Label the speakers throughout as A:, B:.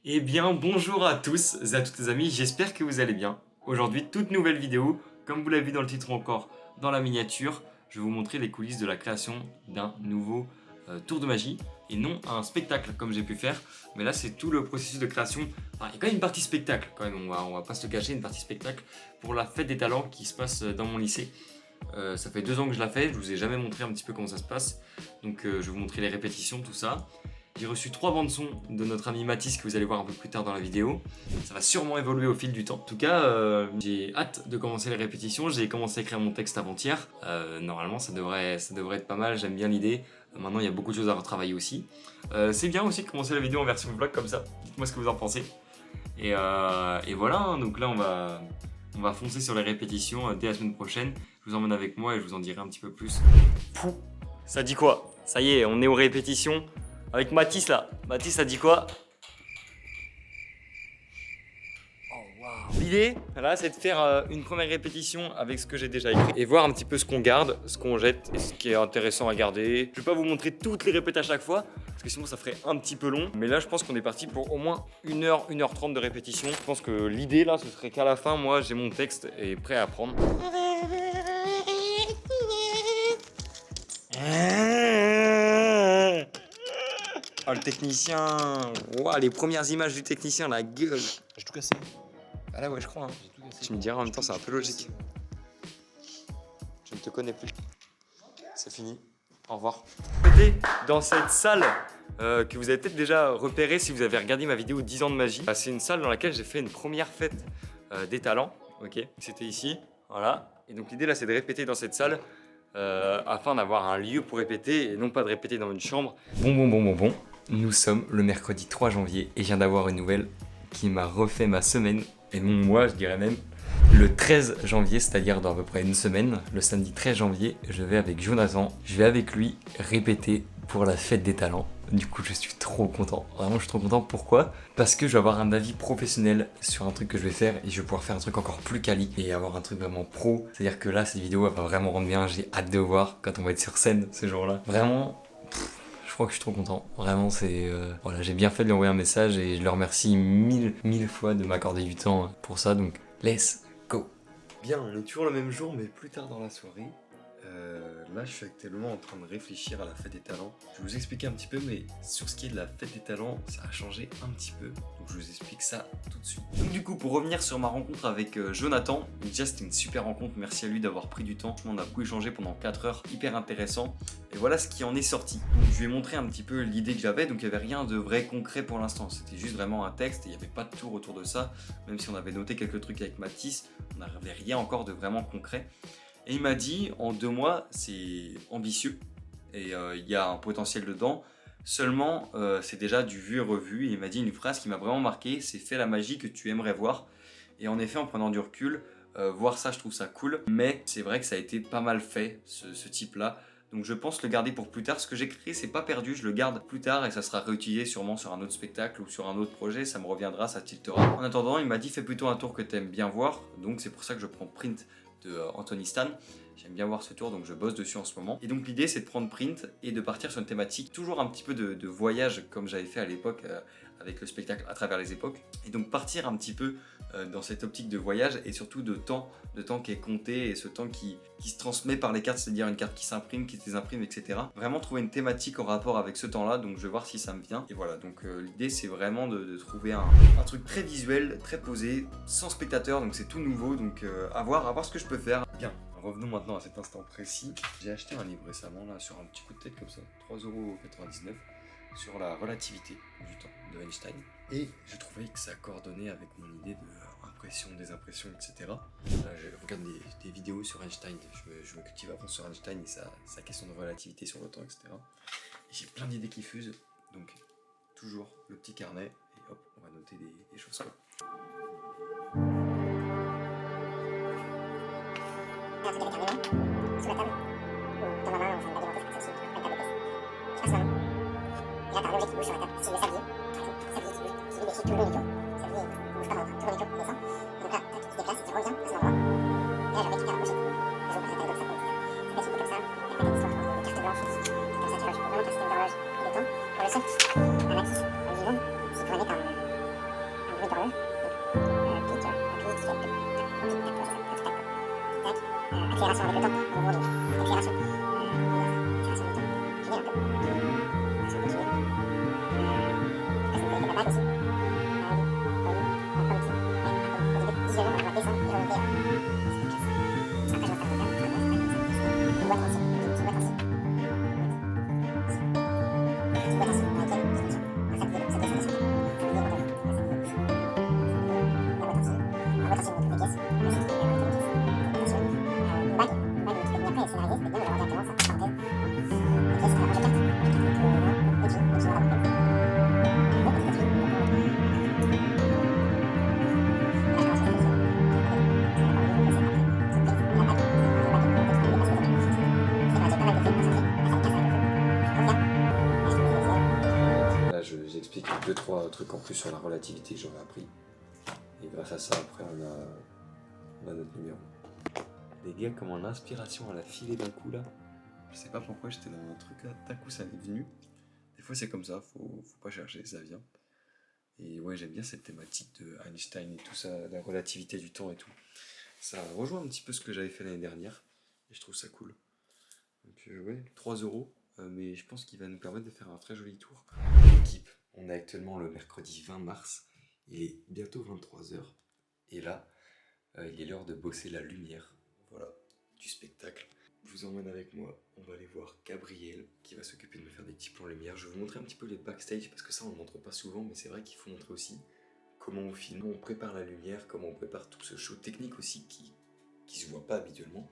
A: Eh bien, bonjour à tous et à toutes les amis, j'espère que vous allez bien. Aujourd'hui, toute nouvelle vidéo, comme vous l'avez vu dans le titre ou encore dans la miniature, je vais vous montrer les coulisses de la création d'un nouveau tour de magie et non un spectacle comme j'ai pu faire. Mais là, c'est tout le processus de création. Enfin, il y a quand même une partie spectacle, quand même, on va pas se le cacher, une partie spectacle pour la fête des talents qui se passe dans mon lycée. Ça fait 2 ans que je la fais, je vous ai jamais montré un petit peu comment ça se passe. Donc, je vais vous montrer les répétitions, tout ça. J'ai reçu 3 bandes son de notre ami Mathis que vous allez voir un peu plus tard dans la vidéo. Ça va sûrement évoluer au fil du temps. En tout cas, j'ai hâte de commencer les répétitions. J'ai commencé à écrire mon texte avant-hier. Normalement, ça devrait être pas mal. J'aime bien l'idée. Maintenant, il y a beaucoup de choses à retravailler aussi. C'est bien aussi de commencer la vidéo en version vlog comme ça. Dites-moi ce que vous en pensez. Et voilà, hein. Donc là, on va foncer sur les répétitions dès la semaine prochaine. Je vous emmène avec moi et je vous en dirai un petit peu plus. Pouh, ça dit quoi? Ça y est, on est aux répétitions. Avec Mathis là. Mathis a dit quoi? Oh waouh. L'idée, là, c'est de faire une première répétition avec ce que j'ai déjà écrit et voir un petit peu ce qu'on garde, ce qu'on jette et ce qui est intéressant à garder. Je vais pas vous montrer toutes les répètes à chaque fois parce que sinon ça ferait un petit peu long. Mais là, je pense qu'on est parti pour au moins 1h, 1h30 de répétition. Je pense que l'idée là, ce serait qu'à la fin, moi, j'ai mon texte et prêt à apprendre. Oh le technicien. Wow, les premières images du technicien, la gueule.
B: J'ai tout cassé.
A: Ah là ouais je crois hein.
B: J'ai tout cassé.
A: Je me dirais en même temps c'est un peu logique. Je ne te connais plus. C'est fini. Au revoir. Dans cette salle que vous avez peut-être déjà repérée si vous avez regardé ma vidéo 10 ans de magie. C'est une salle dans laquelle j'ai fait une première fête des talents. Ok. C'était ici. Voilà. Et donc l'idée là c'est de répéter dans cette salle afin d'avoir un lieu pour répéter et non pas de répéter dans une chambre. Bon. Nous sommes le mercredi 3 janvier et je viens d'avoir une nouvelle qui m'a refait ma semaine, et mon mois je dirais même. Le 13 janvier, c'est-à-dire dans à peu près une semaine, le samedi 13 janvier, je vais avec Jonathan, je vais avec lui répéter pour la fête des talents. Du coup, je suis trop content. Vraiment, je suis trop content. Pourquoi? Parce que je vais avoir un avis professionnel sur un truc que je vais faire et je vais pouvoir faire un truc encore plus quali et avoir un truc vraiment pro. C'est-à-dire que là, cette vidéo, elle va vraiment rendre bien. J'ai hâte de voir quand on va être sur scène ce jour-là. Vraiment. Je crois que je suis trop content. Vraiment, c'est voilà, j'ai bien fait de lui envoyer un message et je le remercie mille fois de m'accorder du temps pour ça. Donc, let's go. Bien, on est toujours le même jour, mais plus tard dans la soirée. Là, je suis actuellement en train de réfléchir à la fête des talents. Je vais vous expliquer un petit peu, mais sur ce qui est de la fête des talents, ça a changé un petit peu. Donc, je vous explique ça tout de suite. Donc, du coup, pour revenir sur ma rencontre avec Jonathan, déjà, c'était une super rencontre. Merci à lui d'avoir pris du temps. On a beaucoup échangé pendant 4 heures, hyper intéressant. Et voilà ce qui en est sorti. Donc, je lui ai montré un petit peu l'idée que j'avais. Donc, il n'y avait rien de vrai concret pour l'instant. C'était juste vraiment un texte et il n'y avait pas de tour autour de ça. Même si on avait noté quelques trucs avec Mathis, on n'avait rien encore de vraiment concret. Et il m'a dit, en 2 mois, c'est ambitieux et il y a un potentiel dedans. Seulement, c'est déjà du vu et revu. Et il m'a dit une phrase qui m'a vraiment marqué, c'est « fais la magie que tu aimerais voir ». Et en effet, en prenant du recul, voir ça, je trouve ça cool. Mais c'est vrai que ça a été pas mal fait, ce type-là. Donc je pense le garder pour plus tard. Ce que j'ai créé, c'est pas perdu, je le garde plus tard et ça sera réutilisé sûrement sur un autre spectacle ou sur un autre projet. Ça me reviendra, ça tiltera. En attendant, il m'a dit « fais plutôt un tour que tu aimes bien voir ». Donc c'est pour ça que je prends print de Anthony Stan. J'aime bien voir ce tour, donc je bosse dessus en ce moment. Et donc l'idée, c'est de prendre print et de partir sur une thématique, toujours un petit peu de voyage, comme j'avais fait à l'époque avec le spectacle à travers les époques. Et donc partir un petit peu dans cette optique de voyage et surtout de temps qui est compté et ce temps qui se transmet par les cartes, c'est-à-dire une carte qui s'imprime, qui se désimprime, etc. Vraiment trouver une thématique en rapport avec ce temps-là, donc je vais voir si ça me vient. Et voilà, donc l'idée, c'est vraiment de trouver un truc très visuel, très posé, sans spectateur, donc c'est tout nouveau, donc à voir ce que je peux faire. Bien. Revenons maintenant à cet instant précis. J'ai acheté un livre récemment là sur un petit coup de tête comme ça, 3,99 € sur la relativité du temps de Einstein. Et je trouvais que ça coordonnait avec mon idée de impression, désimpression, etc. Je regarde des vidéos sur Einstein, je me cultive à fond sur Einstein et sa question de relativité sur le temps, etc. Et j'ai plein d'idées qui fusent, donc toujours le petit carnet et hop, on va noter des choses quoi.
C: Un truc avec un aimant sur la table, ou dans ma main en train d'alimenter ce principe, une table d'épaisse. Je passe ma main, et là t'as un objet qui bouge sur la table, style le sablier qui bouge, qui lui décrit tout le long du tour. Le sablier il bouge pas dans le tour, tout le long du tour, il descend, et donc là, tac, il se déplace, il revient à cet endroit, et là je récupère la pochette, et je reprends la table comme ça, c'est pas comme ça, et après t'as l'histoire de carte blanche, comme ça tu vois, je peux vraiment passer une horloge et le temps, pour le son, un Mathis, en lui-même, s'il pourrait mettre un accélération avec le temps, en gros, donc, accélération. Accélération du temps. Je vais un peu. Accélération continue. Ça me fait la bague aussi. Comme ici. Au début, visuellement, on va descendre et remonter. Après, je vais faire le faire. Une boîte ainsi. Une petite boîte ainsi. Une petite boîte ainsi. Avec elle, ça descend. Ça descend. Ça descend.
B: Là, j'explique 2-3 trucs en plus sur la relativité que j'aurais appris. Et grâce à ça, après, on a notre numéro. Les gars, comme en inspiration à la filée d'un coup là. Je sais pas pourquoi j'étais dans un truc là, d'un coup ça m'est venu. Des fois c'est comme ça, faut pas chercher, ça vient. Et ouais, j'aime bien cette thématique de Einstein et tout ça, la relativité du temps et tout. Ça rejoint un petit peu ce que j'avais fait l'année dernière. Et je trouve ça cool. Donc ouais, 3 €. Mais je pense qu'il va nous permettre de faire un très joli tour. L'équipe, on est actuellement le mercredi 20 mars. Il est bientôt 23 h. Et là, il est l'heure de bosser la lumière. Voilà, du spectacle. Je vous emmène avec moi, on va aller voir Gabriel qui va s'occuper de me faire des petits plans lumière. Je vais vous montrer un petit peu les backstage parce que ça on ne montre pas souvent, mais c'est vrai qu'il faut montrer aussi comment on filme, on prépare la lumière, comment on prépare tout ce show technique aussi qui se voit pas habituellement.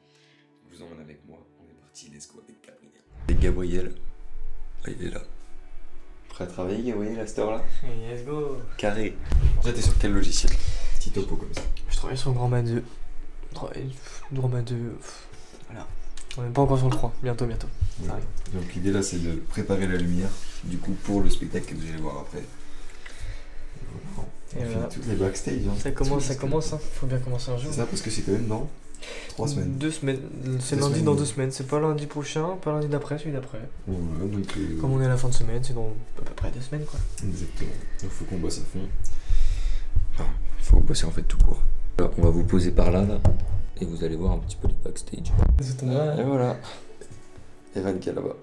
B: Je vous emmène avec moi, on est parti, let's go avec Gabriel. Et Gabriel, il est là. Prêt à travailler Gabriel à cette heure-là?
D: Let's go.
B: Carré. Déjà t'es sur quel logiciel? Petit topo comme ça.
D: Je travaille sur Grandma 2. Grandma 2. Voilà. On n'est pas encore sur le 3. Bientôt. Ça arrive.
B: Donc l'idée là c'est de préparer la lumière du coup pour le spectacle que vous allez voir après.
D: Et
B: On
D: voilà.
B: fait toutes les backstage. Hein.
D: Ça commence, hein. Faut bien commencer un jour.
B: C'est ça parce que c'est quand même dans 3 semaines.
D: 2 semaines. C'est
B: Deux
D: lundi
B: semaines.
D: dans 2 semaines. C'est pas lundi prochain, pas lundi d'après, celui d'après.
B: Voilà, donc
D: Comme on est à la fin de semaine, c'est dans à peu près 2 semaines quoi.
B: exactement. Donc faut qu'on bosse à fond. Enfin, il faut bosser en fait tout court. Là, on va vous poser par là et vous allez voir un petit peu les backstage.
D: C'est
B: Et voilà. Evan qui est là-bas.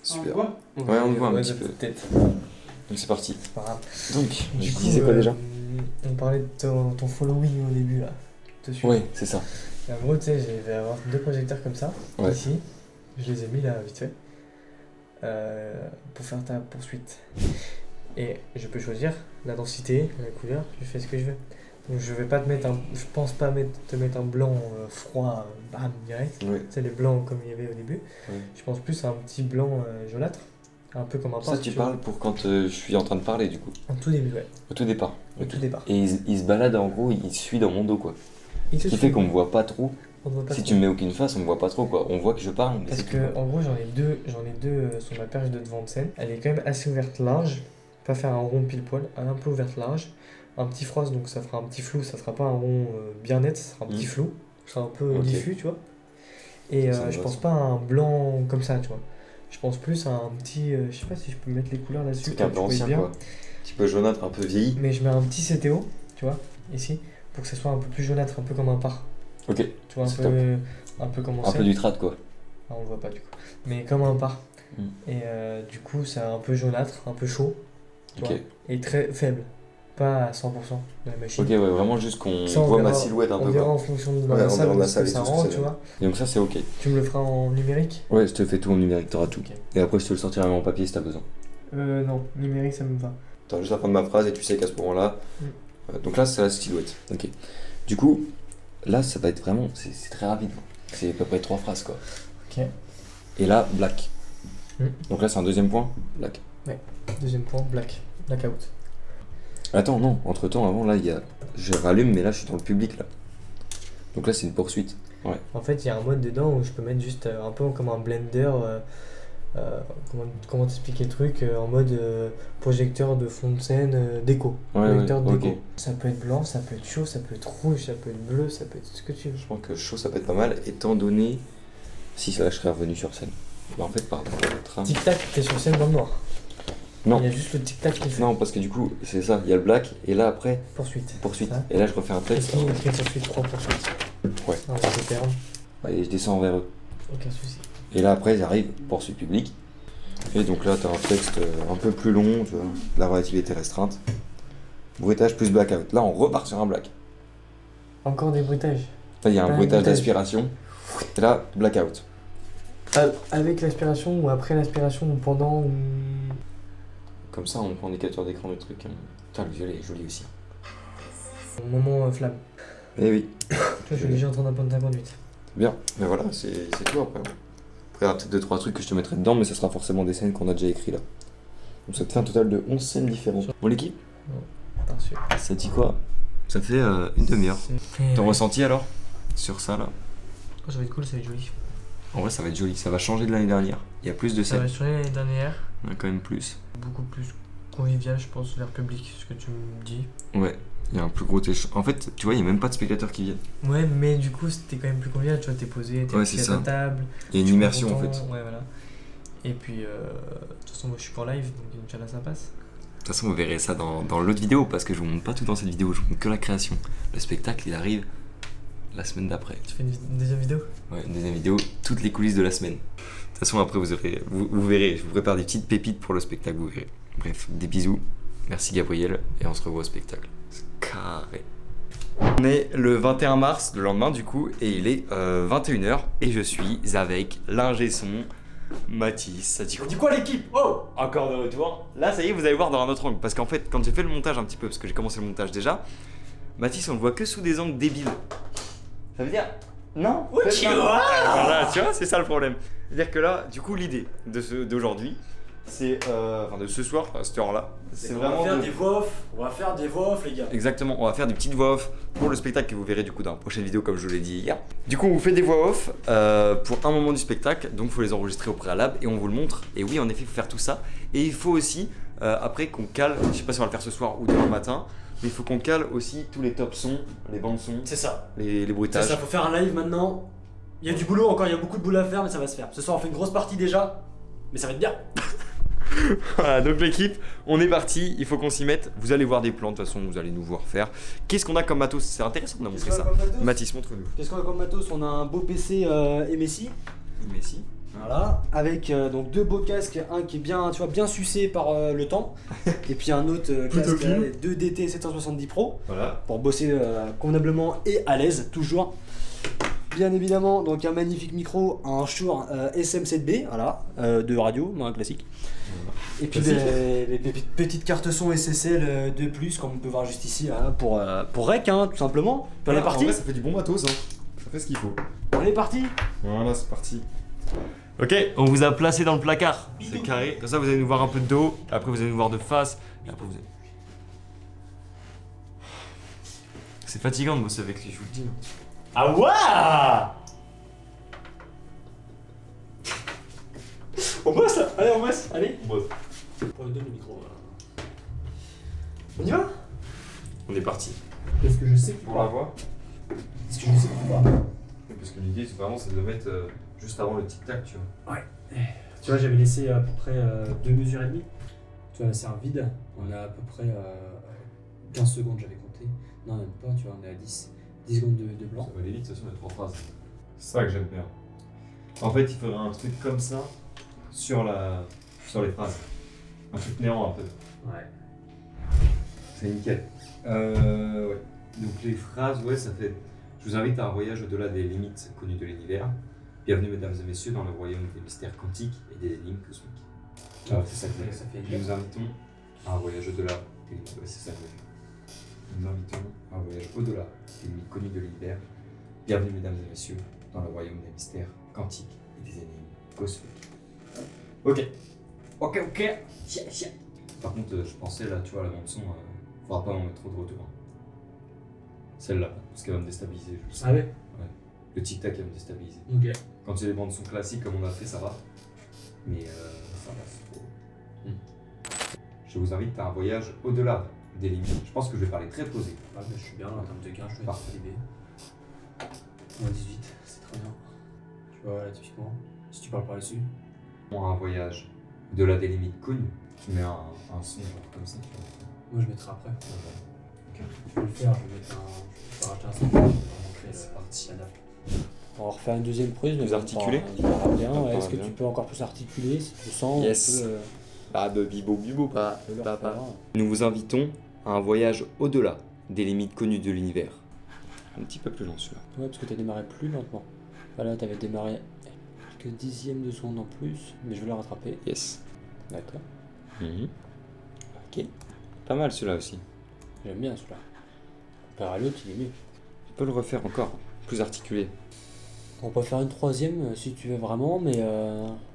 B: Super.
D: Ouais,
B: on le voit un petit peu.
D: Peut-être.
B: Donc c'est parti.
D: C'est pas grave.
B: Donc,
D: Du
B: je
D: coup,
B: disais quoi déjà?
D: On parlait de ton following au début là. Dessus.
B: Ouais, c'est ça.
D: Et en gros, tu sais, je vais avoir 2 projecteurs comme ça,
B: Ouais.
D: ici. Je les ai mis là, vite fait, pour faire ta poursuite. Et je peux choisir la densité, la couleur, je fais ce que je veux. Donc je vais pas te mettre je pense pas te mettre un blanc froid, bam, direct.
B: Ouais.
D: C'est les blancs comme il y avait au début.
B: Ouais.
D: Je pense plus à un petit blanc jaunâtre, un peu comme un
B: Ça
D: pince,
B: tu
D: vois.
B: parles pour quand je suis en train de parler du coup.
D: En tout début, ouais.
B: Au tout départ.
D: Au tout départ.
B: Et il se balade en gros, il suit dans mon dos quoi.
D: Il
B: Ce
D: se
B: qui
D: suit.
B: fait qu'on me voit pas trop.
D: On ne voit pas
B: Si
D: trop.
B: tu me mets aucune face, on me voit pas trop quoi. On voit que je parle, mais
D: Parce
B: c'est tout.
D: que en gros j'en ai deux sur ma perche de devant de scène. Elle est quand même assez ouverte large, pas faire un rond pile poil, un peu ouverte large. Un petit frost donc ça fera un petit flou, ça sera pas un rond bien net, ça sera un petit flou, ça sera un peu
B: Ok.
D: diffus tu vois. Et
B: Ça me
D: je
B: va,
D: pense
B: ça.
D: pas à un blanc comme ça tu vois. Je pense plus à un petit, je sais pas si je peux mettre les couleurs là-dessus.
B: C'est un
D: pour
B: peu
D: que tu
B: ancien
D: voyes
B: quoi. Un petit peu jaunâtre, un peu vieilli.
D: Mais je mets un petit CTO, tu vois, ici, pour que ça soit un peu plus jaunâtre, un peu comme un par.
B: Ok.
D: Tu vois,
B: C'est
D: un peu comme on
B: Un
D: sait.
B: peu du trad quoi.
D: Ah, on le voit pas du coup. Mais comme un par.
B: Mm.
D: Et du coup, c'est un peu jaunâtre, un peu chaud. Tu
B: Ok.
D: vois, et très faible. Pas à 100% de la machine.
B: Ok, ouais, vraiment juste qu'on
D: Ça, on
B: voit ma
D: verra-
B: silhouette un
D: On
B: peu
D: verra
B: quoi.
D: en fonction de
B: Ouais,
D: la
B: on verra
D: salle,
B: la
D: ce
B: salle
D: que
B: et
D: ça
B: tout ce que
D: rend,
B: ça
D: tu
B: donne.
D: vois.
B: Et donc ça c'est ok.
D: Tu me le feras en numérique?
B: Ouais, je te fais tout en numérique, t'auras tout.
D: Ok.
B: Et après je te le sortirai en papier si t'as besoin.
D: Non, numérique ça me va.
B: T'as juste la fin de ma phrase et tu sais qu'à ce moment-là.
D: Mm.
B: Donc là c'est la silhouette. Ok. Du coup, là ça va être vraiment. C'est très rapide. C'est à peu près 3 phrases quoi.
D: Ok.
B: Et là, black.
D: Mm.
B: Donc là c'est un deuxième point, black.
D: Deuxième point, black. Blackout.
B: Attends, non, entre temps, avant là il y a. Je rallume, mais là je suis dans le public là. Donc là c'est une poursuite. Ouais.
D: En fait, il y a un mode dedans où je peux mettre juste un peu comme un blender. Comment t'expliquer le truc en mode projecteur de fond de scène déco.
B: Ouais,
D: Projecteur de
B: ouais,
D: déco.
B: ok.
D: Ça peut être blanc, ça peut être chaud, ça peut être rouge, ça peut être bleu, ça peut être ce que tu veux.
B: Je pense que chaud ça peut être pas mal, étant donné. Si ça là je serais revenu sur scène. Bah en fait, par rapport au train.
D: Tic tac, t'es sur scène dans le noir.
B: Non.
D: Il y a juste le tic tac qui fait.
B: Non, parce que du coup, c'est ça, il y a le black, et là après,
D: Poursuite.
B: poursuite.
D: Ça.
B: Et là je refais un texte.
D: Écrit poursuite, 3 poursuites.
B: Ouais.
D: On va se perdre.
B: et je descends vers eux.
D: Aucun souci.
B: Et là après j'arrive poursuite publique. Et donc là t'as un texte un peu plus long, tu vois, la relativité restreinte. Bruitage plus blackout. Là on repart sur un black.
D: Encore des bruitages.
B: Là il y a un
D: Ouais,
B: bruitage
D: bruitage.
B: d'aspiration. Et là blackout.
D: Avec l'aspiration ou après l'aspiration ou pendant ou...
B: Comme ça on prend des captures d'écran du truc. Putain le violet est joli aussi.
D: Moment flamme.
B: Eh oui.
D: Tu vois, je suis déjà en train d'apprendre ta conduite.
B: Bien, mais voilà, c'est tout après. Après, il y aura peut-être 2-3 trucs que je te mettrai dedans, mais ce sera forcément des scènes qu'on a déjà écrites là. Donc ça te fait un total de 11 scènes différentes. Bon, l'équipe,
D: T'as reçu.
B: ça dit quoi? Ça fait une demi-heure.
D: C'est-
B: Ton ressenti alors? Sur ça là?
D: Oh, ça va être cool, ça va être joli.
B: En vrai, ça va être joli, ça va changer de l'année dernière. Il y a plus de
D: Ça va
B: scènes.
D: changer l'année dernière.
B: Il y en a quand même plus.
D: Beaucoup plus convivial, je pense, vers public, ce que tu me dis.
B: Ouais, il y a un plus gros échange. En fait, tu vois, il n'y a même pas de spectateurs qui viennent.
D: Ouais, mais du coup, c'était quand même plus convivial. Tu vois, t'es posé, t'es
B: Ouais,
D: assis
B: c'est
D: à
B: ça.
D: ta table.
B: Il y a une
D: tu prends
B: immersion
D: ton
B: en fait.
D: temps, Ouais, voilà. Et puis, de toute façon, moi, je suis qu'en live, donc Inch'Allah, ça passe.
B: De toute façon, vous verrez ça dans l'autre vidéo, parce que je vous montre pas tout dans cette vidéo, je vous montre que la création. Le spectacle, il arrive la semaine d'après.
D: Tu fais une deuxième vidéo?
B: Ouais, une deuxième vidéo, toutes les coulisses de la semaine. De toute façon, après, vous verrez, je vous prépare des petites pépites pour le spectacle, vous verrez. Bref, des bisous. Merci Gabriel, et on se revoit au spectacle. C'est carré. On est le 21 mars, le lendemain du coup, et il est 21h, et je suis avec l'ingé son, Mathis. Ça dit quoi?
A: Du quoi l'équipe? Oh!
B: Encore de retour. Là, ça y est, vous allez voir dans un autre angle. Parce qu'en fait, quand j'ai fait le montage un petit peu, parce que j'ai commencé le montage déjà, Mathis, on le voit que sous des angles débiles. Ça veut dire. Non?
A: tu vois?
B: Voilà, tu vois, c'est ça le problème. C'est-à-dire que là, du coup, l'idée d'aujourd'hui, c'est. Enfin, de ce soir, à cette heure-là, c'est vraiment.
A: voix off. On va faire des voix off, les gars.
B: Exactement, on va faire des petites voix off pour le spectacle que vous verrez du coup dans la prochaine vidéo, comme je vous l'ai dit hier. Du coup, on vous fait des voix off pour un moment du spectacle, donc il faut les enregistrer au préalable et on vous le montre. Et oui, en effet, il faut faire tout ça. Et il faut aussi, après qu'on cale, je sais pas si on va le faire ce soir ou demain matin, mais il faut qu'on cale aussi tous les top sons, les bandes sons,
A: C'est ça.
B: les
A: C'est
B: bruitages.
A: ça, faut faire un live maintenant. Il y a du boulot encore, il y a beaucoup de boulot à faire, mais ça va se faire. Ce soir, on fait une grosse partie déjà, mais ça va être bien.
B: Voilà, donc l'équipe, on est parti, il faut qu'on s'y mette. Vous allez voir des plans, de toute façon, vous allez nous voir faire. Qu'est-ce qu'on a comme matos? C'est intéressant de nous montrer ça. Mathis, montre-nous.
A: Qu'est-ce qu'on a comme matos? On a un beau PC MSI.
B: Mais si.
A: Voilà, avec donc deux beaux casques, un qui est bien, tu vois, bien sucé par le temps, et puis un autre casque, les deux DT 770 Pro,
B: Voilà.
A: pour bosser convenablement et à l'aise, toujours. Bien évidemment, donc un magnifique micro, un Shure SM7B, voilà, de radio, un classique. Et puis les petites cartes son SSL de plus, comme on peut voir juste ici, là, pour rec, hein, tout simplement. Puis on est parti.
B: ça fait du bon matos, hein. Ça fait ce qu'il faut.
A: On est parti.
B: Voilà, c'est parti. Ok, on vous a placé dans le placard. C'est carré. Comme ça, vous allez nous voir un peu de dos. Après, vous allez nous voir de face. Et après, vous allez... C'est fatigant de bosser avec lui, je vous le dis.
A: Ah ouais. On bosse là. Allez, on bosse. Allez.
B: On bosse.
A: Pour le micro. On y va.
B: On est parti.
A: Parce que je sais que
B: Pour la voix.
A: Parce que je sais que
B: Parce que l'idée, c'est vraiment de le mettre juste avant le tic-tac, tu vois.
A: Tu vois, j'avais laissé à peu près 2 mesures et demie. Tu vois, c'est un vide. On a à peu près 15 secondes, j'avais compté. Non, même pas, tu vois, on est à 10 secondes de blanc.
B: Ça va aller vite, de toute façon, il y a 3 phrases. C'est ça que j'aime bien. En fait, il faudrait un truc comme ça sur les phrases. Un truc néant un peu.
A: Ouais.
B: C'est nickel. Ouais. Donc les phrases, ouais, ça fait. Je vous invite à un voyage au-delà des limites connues de l'univers. Bienvenue, mesdames et messieurs, dans le royaume des mystères quantiques et des énigmes cosmiques. Ah, c'est ça que
A: Ça fait
B: nous invitons à un voyage au-delà des limites. Ouais, c'est ça que nous invitons à un voyage au-delà des limites connues de l'univers. Bienvenue, mesdames et messieurs, dans le royaume des mystères quantiques et des énigmes cosmiques. Ok. Par contre, je pensais là, tu vois, la bande-son, faudra pas en mettre trop de retour. Hein. Celle-là, parce qu'elle va me déstabiliser. Je le sais.
A: Ah ouais.
B: Le tic-tac, elle va me déstabiliser.
A: Ok.
B: Quand c'est des bandes-son classiques comme on a fait, ça va. Mais ça va, c'est trop. Je vous invite à un voyage au-delà des limites. Je pense que je vais parler très posé.
A: Ah, mais je suis bien en termes de gain, je suis
B: Parfait.
A: DB. Moins 18, c'est très bien. Tu vois, là, typiquement, si tu parles par dessus.
B: Un voyage au-delà des limites connues. Tu mets un son genre comme ça. Tu vois.
A: Moi, je mettrai après.
B: Ok.
A: Je peux le faire, je vais mettre un. Je vais racheter un son pour montrer
B: C'est parti.
A: la nappe.
E: On va refaire une deuxième prise. Mais
A: Plus articulé.
E: On verra bien.
A: On
E: Est-ce que
A: verra
E: tu
A: bien.
E: peux encore plus articuler si tu sens
A: Yes.
E: un peu,
A: Ah bah bibo, pas.
E: le leur faire.
A: Nous vous invitons à un voyage au-delà des limites connues de l'univers. Un petit peu plus long celui-là.
E: Ouais, parce que t'as démarré plus lentement. Voilà, t'avais démarré quelques dixièmes de seconde en plus, mais je vais le rattraper.
A: Yes.
E: D'accord.
A: Ok. Pas mal celui-là aussi.
E: J'aime bien celui-là. Comparé à l'autre, il est mieux.
A: On peut le refaire encore, plus articulé.
E: On peut faire une troisième si tu veux vraiment, mais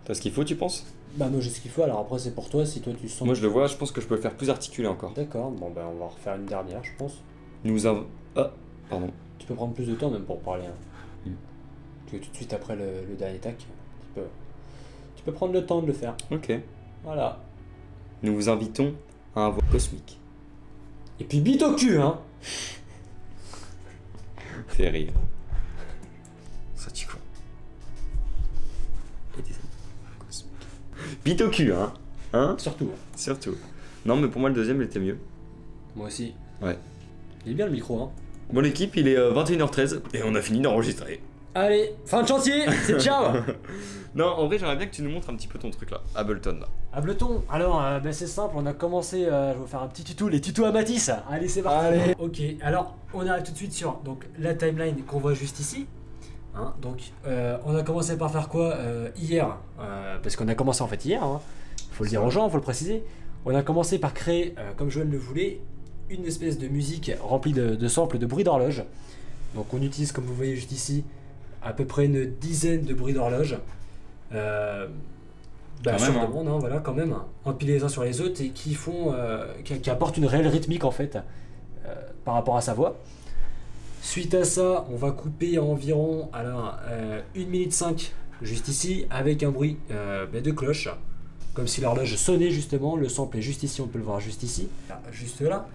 A: T'as ce qu'il faut, tu penses?
E: bah moi j'ai ce qu'il faut, alors après c'est pour toi si toi tu sens.
A: Moi je le vois, je pense que je peux le faire plus articulé encore.
E: D'accord, bon bah on va refaire une dernière je pense.
A: Nous avons... Ah, pardon.
E: Tu peux prendre plus de temps même pour parler. Hein.
A: Mm.
E: Tu veux tout de suite après le dernier tac, tu peux prendre le temps de le faire.
A: Ok.
E: Voilà.
A: Nous vous invitons à un vol cosmique.
E: Et puis bite au cul hein.
A: Fait rire. Ça tu quoi? Et des cosmiques. Bite au cul, hein? Hein?
E: Surtout.
A: Surtout. Non, mais pour moi, le deuxième, il était mieux.
E: Moi aussi.
A: Ouais.
E: Il est bien le micro hein.
A: Bon, l'équipe, il est 21h13 et on a fini d'enregistrer.
E: Allez, fin de chantier, c'est ciao.
A: Non, en vrai, j'aimerais bien que tu nous montres un petit peu ton truc là, Ableton là.
E: Ableton, alors ben, c'est simple, on a commencé, je vais vous faire un petit tuto, les tutos à Matisse. Allez, c'est parti.
D: Allez.
E: Ok, alors on arrive tout de suite sur donc, la timeline qu'on voit juste ici. Hein, donc on a commencé par faire quoi hier, parce qu'on a commencé en fait hier, hein, faut le dire aux gens, faut le préciser. On a commencé par créer, comme Joël le voulait, une espèce de musique remplie de samples de bruits d'horloge. Donc on utilise, comme vous voyez juste ici, à peu près une dizaine de bruits d'horloge.
A: Quand
E: Sur
A: même, hein.
E: demande, hein, voilà, quand même, empilés les uns sur les autres et qui font, qui apportent une réelle rythmique en fait par rapport à sa voix. Suite à ça, on va couper environ 1 minute 5 juste ici avec un bruit de cloche, comme si l'horloge sonnait justement. Le sample est juste ici, on peut le voir juste ici, juste là.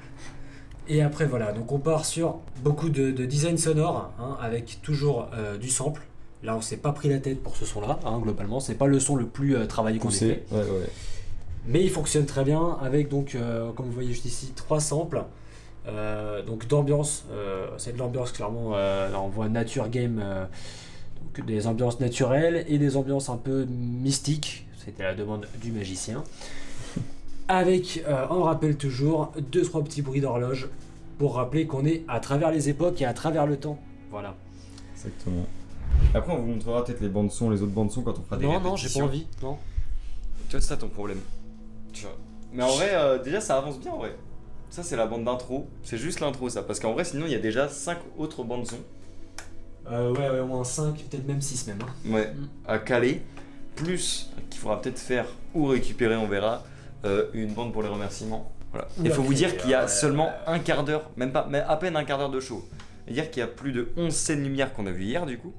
E: Et après voilà, donc on part sur beaucoup de design sonore hein, avec toujours du sample. Là on s'est pas pris la tête pour ce son là, hein, globalement c'est pas le son le plus travaillé qu'on ait fait.
A: Ouais.
E: Mais il fonctionne très bien avec donc comme vous voyez juste ici 3 samples donc d'ambiance, c'est de l'ambiance clairement, là on voit nature game, donc des ambiances naturelles et des ambiances un peu mystiques, c'était la demande du magicien. Avec, on rappelle toujours, 2-3 petits bruits d'horloge pour rappeler qu'on est à travers les époques et à travers le temps. Voilà.
A: Exactement. Après, on vous montrera peut-être les bandes son, les autres bandes son quand on fera des
E: Non, j'ai
A: répétitions.
E: pas envie. Non.
A: Tu vois, c'est ça ton problème. Tu vois. Mais en vrai, déjà, ça avance bien en vrai. Ça, c'est la bande d'intro. C'est juste l'intro, ça. Parce qu'en vrai, sinon, il y a déjà 5 autres bandes son.
E: Ouais, au moins 5, peut-être même 6 même. Hein.
A: Ouais, à caler. Plus qu'il faudra peut-être faire ou récupérer, on verra, une bande pour les remerciements. Voilà. Il faut vous dire qu'il y a seulement un quart d'heure, même pas, mais à peine un quart d'heure de show. C'est-à-dire qu'il y a plus de 11 scènes lumière qu'on a vu hier du coup.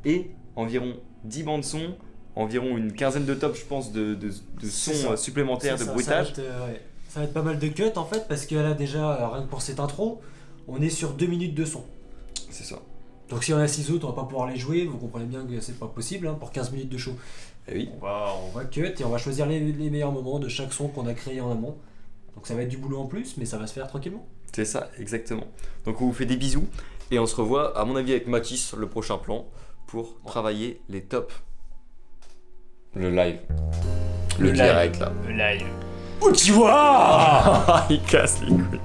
A: Et environ 10 bandes son, environ une quinzaine de tops, je pense, de sons supplémentaires, de bruitage.
E: Ça va être pas mal de cuts en fait, parce que là déjà, rien que pour cette intro, on est sur 2 minutes de son.
A: C'est ça.
E: Donc si on a 6 autres, on va pas pouvoir les jouer, vous comprenez bien que c'est pas possible hein, pour 15 minutes de show.
A: Et oui.
E: On va cut et on va choisir les meilleurs moments de chaque son qu'on a créé en amont. Donc ça va être du boulot en plus, mais ça va se faire tranquillement.
A: C'est ça, exactement. Donc on vous fait des bisous et on se revoit, à mon avis, avec Mathis, le prochain plan, pour travailler les tops. Le live. Le direct là.
E: Le live. Oh tu vois.
A: Il casse les couilles.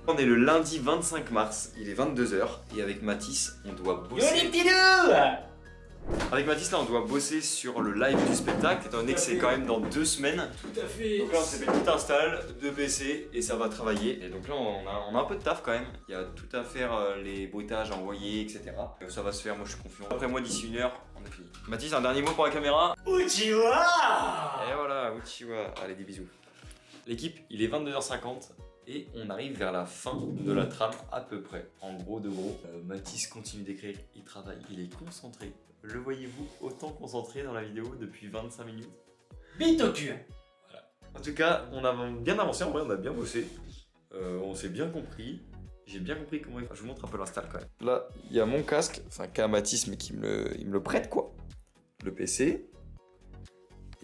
A: On est le lundi 25 mars, il est 22h et avec Mathis on doit bosser. Avec Mathis là on doit bosser sur le live du spectacle étant donné que c'est quand même dans 2 semaines.
E: Tout à fait.
A: Donc là on s'est fait tout install, 2 PC et ça va travailler. Et donc là on a un peu de taf quand même, il y a tout à faire, les bruitages à envoyer, etc. Ça va se faire, moi je suis confiant. Après moi d'ici 1 heure, on a fini. Mathis, un dernier mot pour la caméra.
E: Uchiwa.
A: Et voilà, Uchiwa, allez des bisous. L'équipe, il est 22h50 Et on arrive vers la fin de la trame à peu près. En gros de gros, Mathis continue d'écrire, il travaille, il est concentré. Le voyez-vous autant concentré dans la vidéo depuis 25 minutes?
E: Bite au cul.
A: En tout cas, on a bien avancé, en vrai on a bien bossé. On s'est bien compris. J'ai bien compris comment il faut. Je vous montre un peu l'install quand même. Là, il y a mon casque, enfin qu'a Mathis mais il me le prête quoi. Le PC.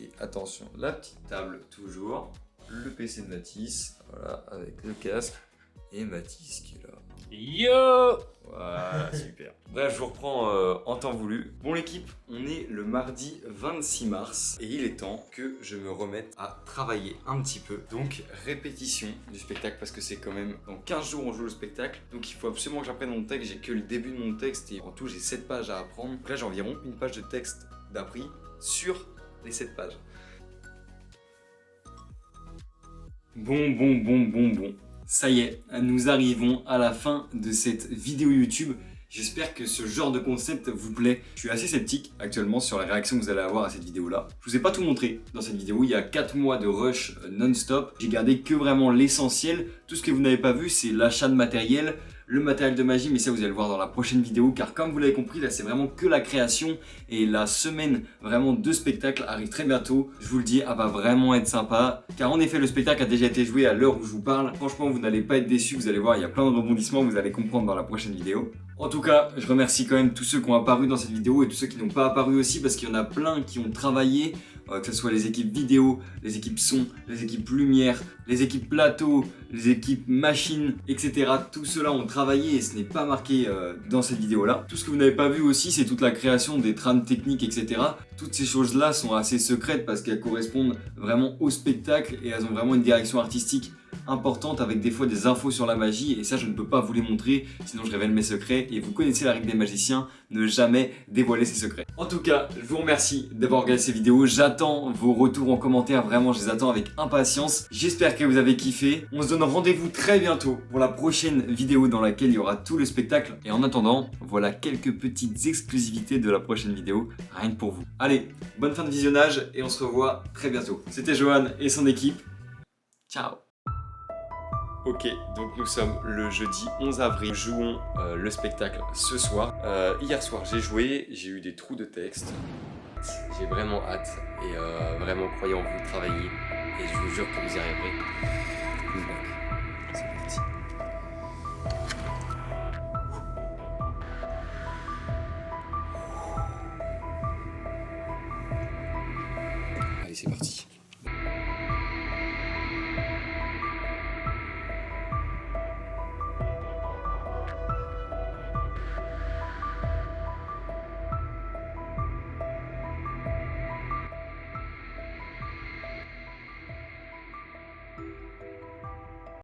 A: Et attention, la petite table toujours. Le PC de Mathis, voilà, avec le casque. Et Mathis qui est là.
E: Yo.
A: Voilà, super. Bref, je vous reprends en temps voulu. Bon l'équipe, on est le mardi 26 mars et il est temps que je me remette à travailler un petit peu. Donc répétition du spectacle parce que c'est quand même dans 15 jours on joue le spectacle. Donc il faut absolument que j'apprenne mon texte. J'ai que le début de mon texte et en tout j'ai 7 pages à apprendre. Donc là j'ai environ une page de texte d'appris sur les 7 pages. Bon. Ça y est, nous arrivons à la fin de cette vidéo YouTube. J'espère que ce genre de concept vous plaît. Je suis assez sceptique actuellement sur la réaction que vous allez avoir à cette vidéo-là. Je vous ai pas tout montré dans cette vidéo. Il y a 4 mois de rush non-stop. J'ai gardé que vraiment l'essentiel. Tout ce que vous n'avez pas vu, c'est l'achat de matériel, le matériel de magie, mais ça vous allez le voir dans la prochaine vidéo car comme vous l'avez compris, là c'est vraiment que la création et la semaine vraiment de spectacle arrive très bientôt. Je vous le dis, elle va vraiment être sympa car en effet le spectacle a déjà été joué à l'heure où je vous parle. Franchement, vous n'allez pas être déçus, vous allez voir, il y a plein de rebondissements, vous allez comprendre dans la prochaine vidéo. En tout cas, je remercie quand même tous ceux qui ont apparu dans cette vidéo et tous ceux qui n'ont pas apparu aussi parce qu'il y en a plein qui ont travaillé, que ce soit les équipes vidéo, les équipes son, les équipes lumière, les équipes plateau, les équipes machines, etc. Tout cela ont travaillé et ce n'est pas marqué dans cette vidéo-là. Tout ce que vous n'avez pas vu aussi, c'est toute la création des trames techniques, etc. Toutes ces choses-là sont assez secrètes parce qu'elles correspondent vraiment au spectacle et elles ont vraiment une direction artistique importante avec des fois des infos sur la magie et ça je ne peux pas vous les montrer sinon je révèle mes secrets et vous connaissez la règle des magiciens, ne jamais dévoiler ses secrets. En tout cas, je vous remercie d'avoir regardé ces vidéos, j'attends vos retours en commentaire, vraiment je les attends avec impatience. J'espère que vous avez kiffé, on se donne rendez-vous très bientôt pour la prochaine vidéo dans laquelle il y aura tout le spectacle et en attendant, voilà quelques petites exclusivités de la prochaine vidéo, rien que pour vous. Allez, bonne fin de visionnage et on se revoit très bientôt. C'était Johan et son équipe, ciao. Ok, donc nous sommes le jeudi 11 avril, nous jouons le spectacle ce soir. Hier soir j'ai joué, j'ai eu des trous de texte. J'ai vraiment hâte et vraiment croyez en vous, travaillez et je vous jure que vous y arriverez.